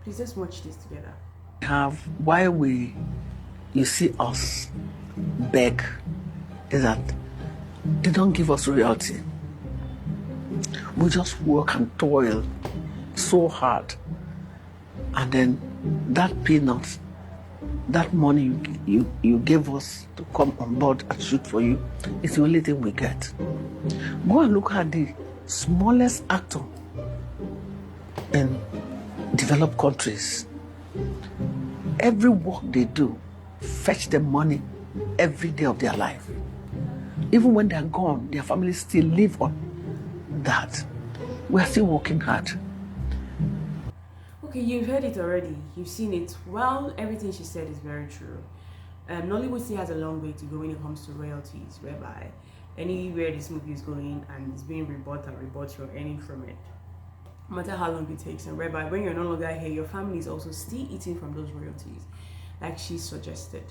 Please just watch this together. Have why you see us beg is that they don't give us royalty. We just work and toil so hard, and then that peanut, that money you gave us to come on board and shoot for you, is the only thing we get. Go and look at the smallest actor in developed countries. Every work they do fetch them money every day of their life. Even when they're gone, their families still live on that. We're still working hard. Okay, you've heard it already. You've seen it. Well, everything she said is very true. Nollywood still has a long way to go when it comes to royalties, whereby anywhere this movie is going and it's being rebought, you're earning from it, no matter how long it takes. And whereby when you're no longer here, your family is also still eating from those royalties, like she suggested.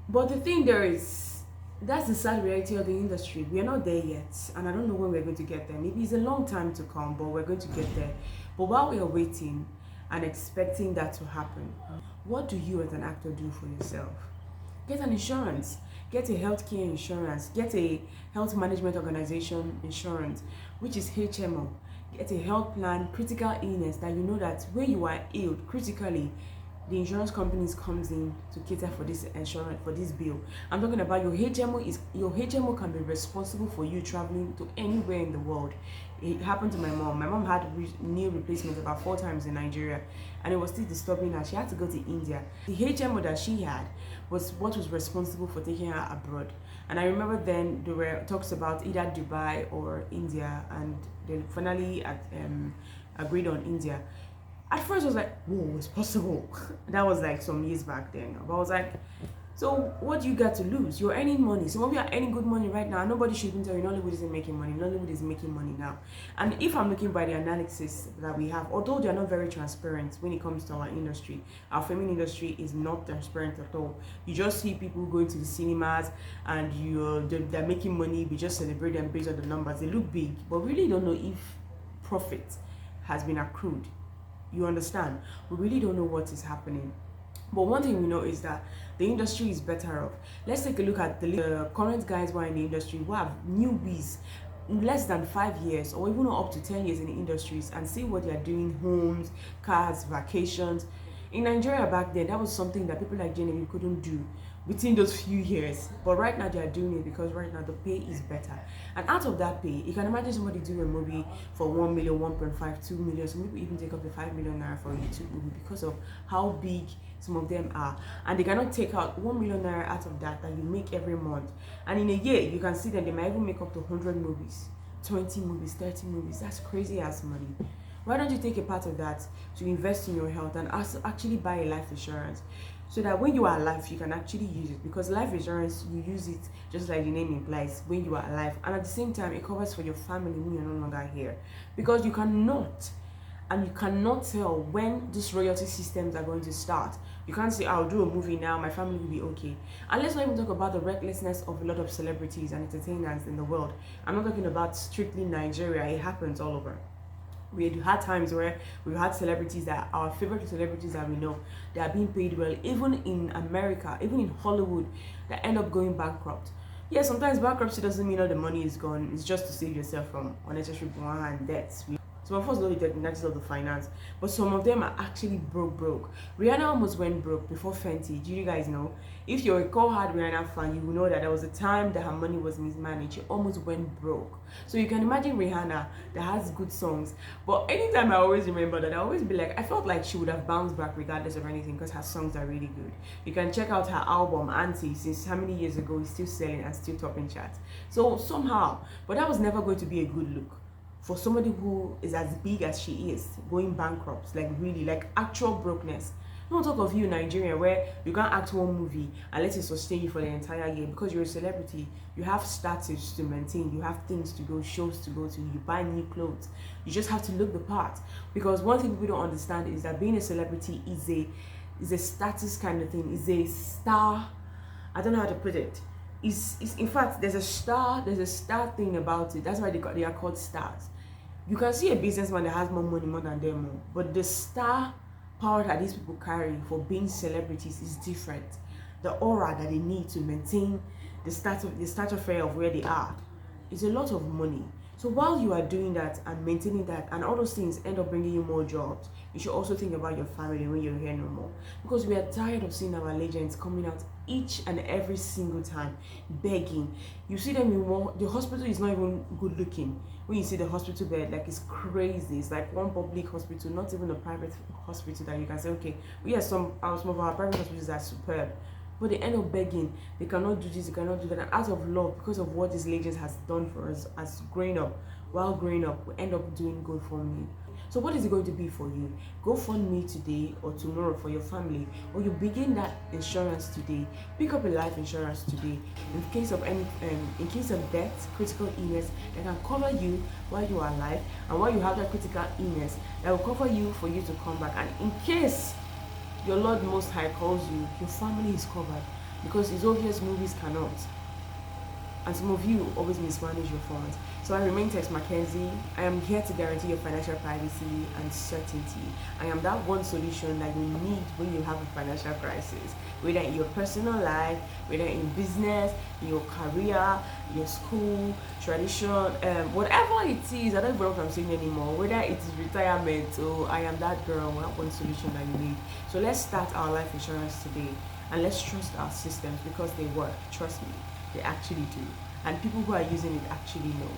But the thing there is, that's the sad reality of the industry. We are not there yet, and I don't know when we're going to get there. Maybe it's a long time to come, but we're going to get there. But while we are waiting and expecting that to happen, what do you as an actor do for yourself? Get an insurance, get a healthcare insurance, get a health management organization insurance, which is HMO. Get a health plan, critical illness, that you know that when you are ill critically, the insurance companies comes in to cater for this insurance, for this bill. I'm talking about your HMO can be responsible for you traveling to anywhere in the world. It happened to my mom. My mom had knee replacement about 4 times in Nigeria, and it was still disturbing her. She had to go to India. The HMO that she had was what was responsible for taking her abroad. And I remember then there were talks about either Dubai or India, and they finally agreed on India. At first I was like, whoa, it's possible. That was like some years back then. But I was like, so what do you got to lose? You're earning money. Some of you are earning good money right now. Nobody should even tell you Nollywood isn't making money. Nollywood is making money now. And if I'm looking by the analysis that we have, although they are not very transparent when it comes to our industry, our film industry is not transparent at all. You just see people going to the cinemas and they're making money. We just celebrate them based on the numbers. They look big, but we really don't know if profit has been accrued. You understand? We really don't know what is happening. But one thing we know is that the industry is better off. Let's take a look at the current guys who are in the industry, who have newbies, less than 5 years or even up to 10 years in the industries, and see what they are doing: homes, cars, vacations. In Nigeria back then, that was something that people like Genevieve couldn't do within those few years. But right now they are doing it because right now the pay is better. And out of that pay, you can imagine somebody doing a movie for 1 million, 1.5, 2 million. Some people even take up to 5 million naira for a YouTube movie because of how big some of them are. And they cannot take out 1 million naira out of that you make every month. And in a year, you can see that they might even make up to 100 movies, 20 movies, 30 movies. That's crazy ass money. Why don't you take a part of that to invest in your health and actually buy a life insurance, so that when you are alive, you can actually use it? Because life insurance, you use it just like the name implies, when you are alive. And at the same time, it covers for your family when you're no longer here. Because you cannot tell when these royalty systems are going to start. You can't say, I'll do a movie now, my family will be okay. And let's not even talk about the recklessness of a lot of celebrities and entertainers in the world. I'm not talking about strictly Nigeria. It happens all over. We had times where we've had celebrities that our favorite celebrities that we know, they are being paid well, even in America, even in Hollywood, that end up going bankrupt. Yeah, sometimes bankruptcy doesn't mean all the money is gone. It's just to save yourself from unnecessary one-hand debts. Some of us know the technicalities of the finance, but some of them are actually broke. Rihanna almost went broke before Fenty. Do you guys know? If you're a core-hard Rihanna fan, you will know that there was a time that her money was mismanaged. She almost went broke. So you can imagine Rihanna that has good songs. But anytime I always remember that, I always be like, I felt like she would have bounced back regardless of anything, because her songs are really good. You can check out her album, Auntie, since how many years ago, it's still selling and still topping charts. So somehow, but that was never going to be a good look for somebody who is as big as she is, going bankrupt, like really, like actual brokenness. Don't talk of you in Nigeria, where you can't act one movie and let it sustain you for the entire year because you're a celebrity. You have status to maintain, you have things to go, shows to go to, you buy new clothes. You just have to look the part. Because one thing people don't understand is that being a celebrity is a status kind of thing, is a star. I don't know how to put it. Is in fact, there's a star thing about it. That's why they are called stars. You can see a businessman that has more money more than them, but the star power that these people carry for being celebrities is different. The aura that they need to maintain the stature of where they are is a lot of money. So while you are doing that and maintaining that, and all those things end up bringing you more jobs, you should also think about your family when you're here no more. Because we are tired of seeing our legends coming out each and every single time begging. You see them in the hospital is not even good looking. When you see the hospital bed, like, it's crazy. It's like one public hospital, not even a private hospital that you can say, okay, we have some of our private hospitals are superb, but they end up begging. They cannot do this, they cannot do that, and out of love, because of what these legends has done for us as growing up. While growing up, we end up doing GoFundMe. So what is it going to be for you? GoFundMe today or tomorrow for your family, or you begin that insurance today. Pick up a life insurance today in case of in case of death, critical illness that can cover you while you are alive, and while you have that critical illness that will cover you for you to come back. And in case your Lord Most High calls you, your family is covered, because it's obvious movies cannot. And some of you always mismanage your funds. So I remain Texmc-kenze. I am here to guarantee your financial privacy and certainty. I am that one solution that you need when you have a financial crisis, whether in your personal life, whether in business, in your career, your school, tradition, whatever it is. I don't even know what I'm saying anymore. Whether it is retirement, or I am that girl, that one solution that you need. So let's start our life insurance today, and let's trust our systems, because they work. Trust me. They actually do. And people who are using it actually know.